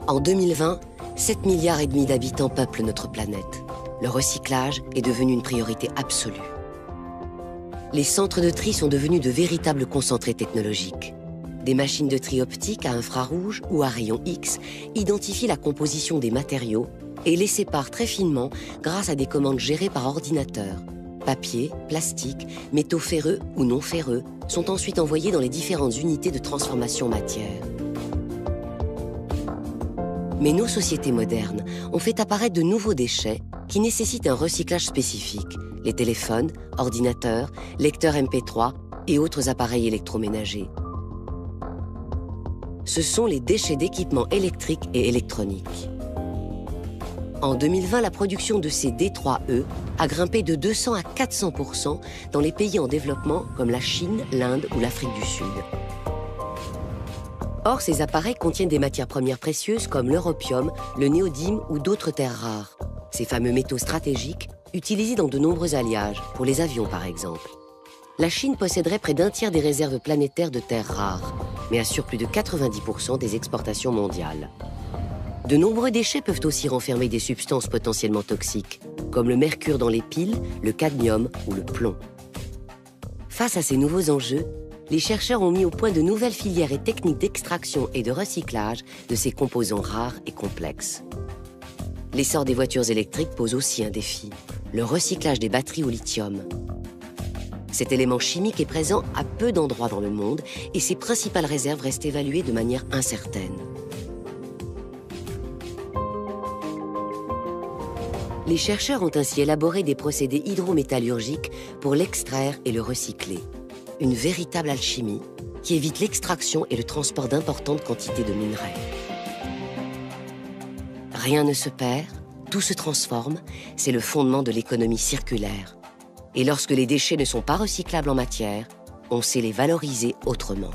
En 2020, 7,5 milliards d'habitants peuplent notre planète. Le recyclage est devenu une priorité absolue. Les centres de tri sont devenus de véritables concentrés technologiques. Des machines de tri optique à infrarouge ou à rayons X identifient la composition des matériaux et les séparent très finement grâce à des commandes gérées par ordinateur. Papier, plastique, métaux ferreux ou non ferreux sont ensuite envoyés dans les différentes unités de transformation matière. Mais nos sociétés modernes ont fait apparaître de nouveaux déchets qui nécessitent un recyclage spécifique. Les téléphones, ordinateurs, lecteurs MP3 et autres appareils électroménagers. Ce sont les déchets d'équipements électriques et électroniques. En 2020, la production de ces D3E a grimpé de 200 à 400% dans les pays en développement comme la Chine, l'Inde ou l'Afrique du Sud. Or, ces appareils contiennent des matières premières précieuses comme l'europium, le néodyme ou d'autres terres rares. Ces fameux métaux stratégiques utilisés dans de nombreux alliages, pour les avions par exemple. La Chine posséderait près d'un tiers des réserves planétaires de terres rares, mais assure plus de 90% des exportations mondiales. De nombreux déchets peuvent aussi renfermer des substances potentiellement toxiques, comme le mercure dans les piles, le cadmium ou le plomb. Face à ces nouveaux enjeux, les chercheurs ont mis au point de nouvelles filières et techniques d'extraction et de recyclage de ces composants rares et complexes. L'essor des voitures électriques pose aussi un défi, le recyclage des batteries au lithium. Cet élément chimique est présent à peu d'endroits dans le monde et ses principales réserves restent évaluées de manière incertaine. Les chercheurs ont ainsi élaboré des procédés hydrométallurgiques pour l'extraire et le recycler. Une véritable alchimie qui évite l'extraction et le transport d'importantes quantités de minerais. Rien ne se perd, tout se transforme, c'est le fondement de l'économie circulaire. Et lorsque les déchets ne sont pas recyclables en matière, on sait les valoriser autrement.